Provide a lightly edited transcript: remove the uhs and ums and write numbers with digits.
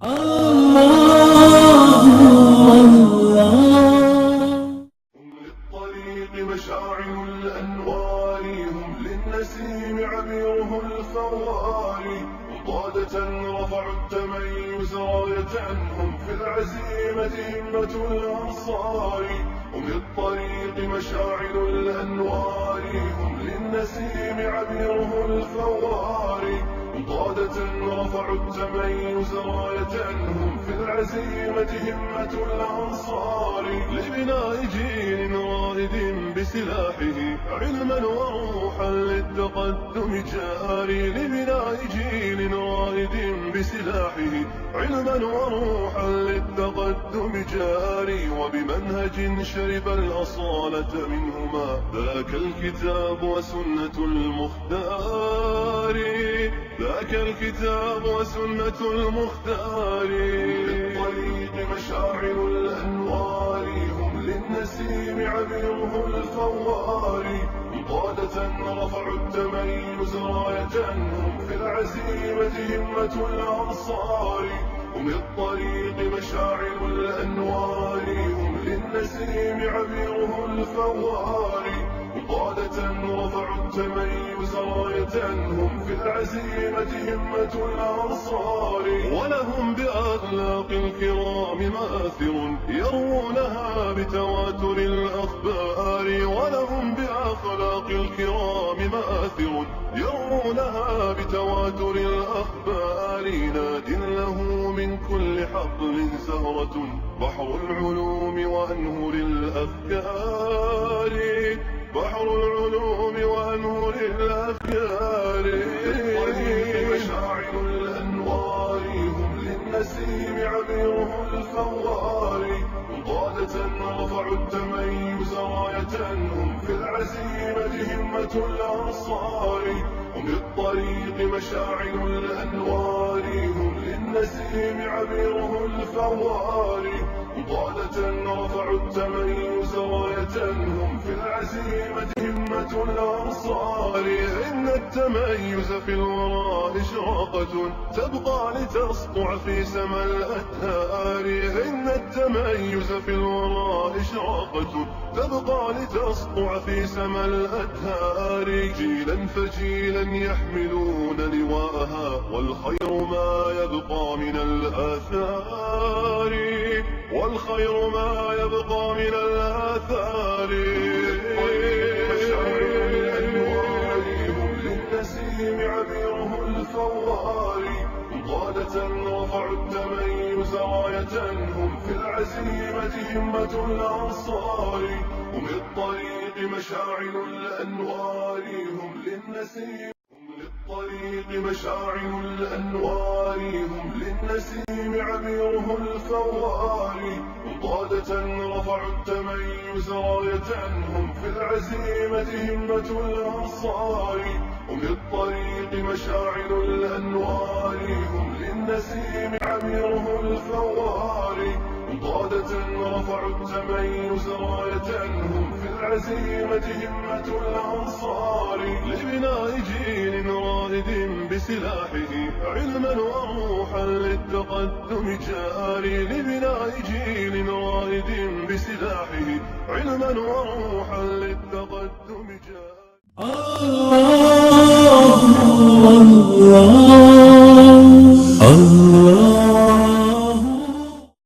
الله الله. هم للطريق مشاعل الأنوار، هم للنسيم عبيره الفوار، قادة رفعوا التميز راية، هم في العزيمة همة الأنصار. هم للطريق مشاعل الأنوار، هم للنسيم عبيره الفوار، قادة رفعوا التميز راية، هم في العزيمة همة الأنصار. لبناء جيل رائد بسلاحه علما وروحا للتقدم جاري، لبناء جيل رائد بسلاحه علما وروحا للتقدم جاري، وبمنهج شرب الأصالة منهما ذاك الكتاب وسنة المختار، ذاك الكتاب وسنة المختار. للطريق مشاعل الأنوار، هم للنسيم عبيره الفوار، قادة رفعوا التميز راية، هم في العزيمة همة الأنصار. هم للطريق مشاعل الأنوار، هم للنسيم عبيره الفوار، قادة رفعوا التميز راية، هم في العزيمة همة الأنصار. ولهم بأخلاق الكرام مآثر يروونها بتواتر الأخبار، ولهم بأخلاق الكرام مآثر يروونها بتواتر الأخبار. ناد له من كل حقل زهرة بحر العلوم وأنهر الأفكار، بحر العلوم وأنهر الأفكار. مشاعل الأنوار، هم للنسيم عبيره الفوار، قادة رفعوا التميز راية، هم في العزيمة همة الأنصار. هم للطريق مشاعل الأنوار، هم للنسيم عبيره الفوار، قادة رفعوا التميز راية، هم في العزيمة همة الأنصار. إن التميز في الوراء إشراقة تبقى لتسطع في سما الأدهار، إن التميز في الوراء إشراقة تبقى لتسطع في سما الأدهار. جيلا فجيلا يحملون لواءها، والخير ما يبقى من الآثار، والخير ما يبقى من الآثار. مشاعل الأنوار، هم للنسيم عبيره الفوار، قادة رفعوا التميز راية، هم في العزيمة همة الأنصار. هم للطريق مشاعل الأنوار، هم للنسيم للطريق مشاعل الأنوار، هم للنسيم عبيره الفوار، قادة رفعوا التميز راية، هم في العزيمة همة الأنصار. هم للطريق مشاعل الأنوار، هم للنسيم عبيره الفوار، قادة رفعوا التميز راية، هم في العزيمة همة الأنصار. لبناء جيل رائد بسلاحه علما وروحا للتقدم جاري، لبناء جيل رائد بسلاحه علما وروحا للتقدم جاري. الله الله.